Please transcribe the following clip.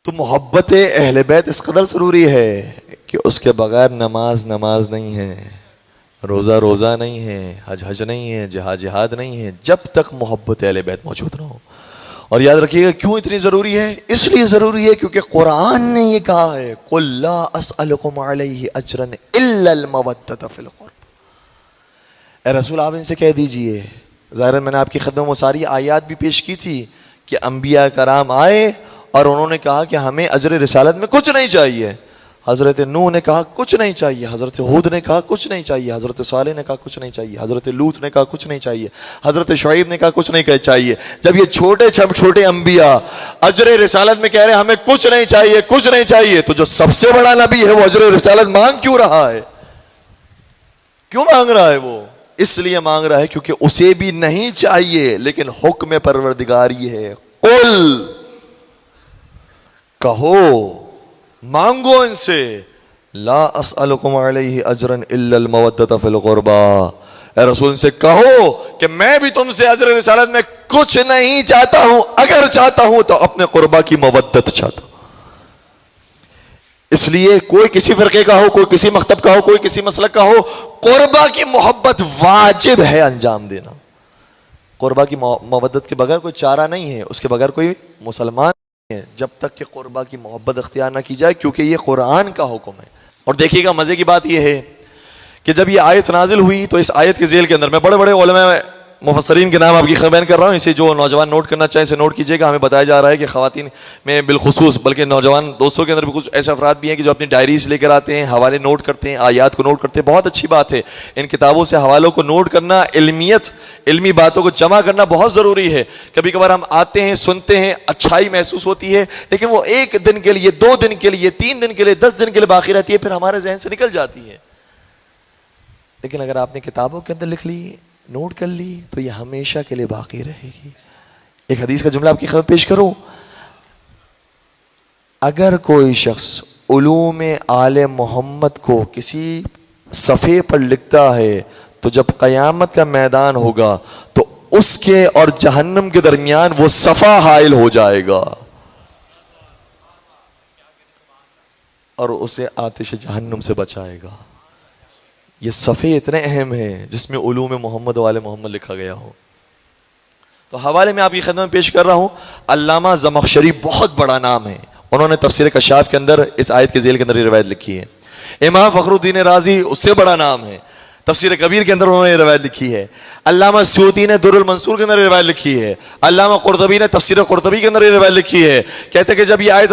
تو محبت اہل بیت اس قدر ضروری ہے کہ اس کے بغیر نماز نہیں ہے، روزہ روزہ نہیں ہے، حج حج نہیں ہے، جہاد جہاد نہیں ہے، جب تک محبت اہل بیت موجود نہ ہو۔ اور یاد رکھیے گا کیوں اتنی ضروری ہے؟ اس لیے ضروری ہے کیونکہ قرآن نے یہ کہا ہے قُلْ لَا أَسْأَلُكُمْ عَلَيْهِ أَجْرًا إِلَّا الْمَوَدَّةَ فِي الْقُرْبِ۔ اے رسول آپ ان سے کہہ دیجئے، ظاہراً میں نے آپ کی خدمت میں ساری آیات بھی پیش کی تھی کہ انبیاء کرام آئے اور انہوں نے کہا کہ ہمیں اجر رسالت میں کچھ نہیں چاہیے۔ حضرت نوح نے کہا کچھ نہیں چاہیے، حضرت ہود نے کہا کچھ نہیں چاہیے، حضرت صالح نے کہا کچھ نہیں چاہیے، حضرت لوط نے کہا کچھ نہیں چاہیے، حضرت شعیب نے کہا کچھ نہیں چاہیے۔ جب یہ چھوٹے انبیاء اجر رسالت میں کہہ رہے ہیں ہمیں کچھ نہیں چاہیے، کچھ نہیں چاہیے، تو جو سب سے بڑا نبی ہے وہ اجر رسالت مانگ کیوں رہا ہے؟ کیوں مانگ رہا ہے وہ؟ اس لیے مانگ رہا ہے کیونکہ اسے بھی نہیں چاہیے، لیکن حکم پروردگاری ہے قل، کہو، مانگو ان سے، لا اسألکم علیہ اجرا الا المودۃ فی القربى، اے رسول ان سے کہو کہ میں بھی تم سے اجر رسالت میں کچھ نہیں چاہتا ہوں، اگر چاہتا ہوں تو اپنے قربا کی مودت چاہتا ہوں۔ اس لیے کوئی کسی فرقے کا ہو، کوئی کسی مکتب کا ہو، کوئی کسی مسلک کا ہو، قربا کی محبت واجب ہے انجام دینا۔ قربا کی مودت کے بغیر کوئی چارہ نہیں ہے، اس کے بغیر کوئی مسلمان جب تک کہ قربا کی محبت اختیار نہ کی جائے، کیونکہ یہ قرآن کا حکم ہے۔ اور دیکھیے گا مزے کی بات یہ ہے کہ جب یہ آیت نازل ہوئی تو اس آیت کے ذیل کے اندر میں بڑے بڑے علماء مفسرین کے نام آپ کی خبر کر رہا ہوں، اسے جو نوجوان نوٹ کرنا چاہیں اسے نوٹ کیجئے گا۔ ہمیں بتایا جا رہا ہے کہ خواتین میں بالخصوص بلکہ نوجوان دوستوں کے اندر بھی کچھ ایسے افراد بھی ہیں کہ جو اپنی ڈائریز لے کر آتے ہیں، حوالے نوٹ کرتے ہیں، آیات کو نوٹ کرتے ہیں۔ بہت اچھی بات ہے، ان کتابوں سے حوالوں کو نوٹ کرنا، علمی باتوں کو جمع کرنا بہت ضروری ہے۔ کبھی کبھار ہم آتے ہیں، سنتے ہیں، اچھائی محسوس ہوتی ہے، لیکن وہ ایک دن کے لیے، 2 دن کے لیے، 3 دن کے لیے، 10 دن کے لیے باقی رہتی ہے، پھر ہمارے ذہن سے نکل جاتی ہے۔ لیکن اگر آپ نے کتابوں کے اندر لکھ لی، نوٹ کر لی، تو یہ ہمیشہ کے لیے باقی رہے گی۔ ایک حدیث کا جملہ آپ کی خدمت پیش کروں، اگر کوئی شخص علوم آل محمد کو کسی صفحے پر لکھتا ہے تو جب قیامت کا میدان ہوگا تو اس کے اور جہنم کے درمیان وہ صفحہ حائل ہو جائے گا اور اسے آتش جہنم سے بچائے گا۔ یہ صفحے اتنے اہم ہیں جس میں علوم محمد و آل محمد لکھا گیا ہو۔ تو حوالے میں آپ کی خدمت میں پیش کر رہا ہوں، علامہ زمخشری بہت بڑا نام ہے، انہوں نے تفسیر کشاف کے اندر اس آیت کے ذیل کے اندر یہ روایت لکھی ہے۔ امام فخر الدین رازی اس سے بڑا نام ہے، تفسیر کبیر کے اندر انہوں نے یہ روایت لکھی ہے۔ علامہ سیوطی نے در المنصور کے اندر یہ روایت لکھی ہے۔ علامہ قرطبی نے تفسیر قرطبی کے اندر یہ روایت لکھی ہے، کہتے کہ جب یہ آیت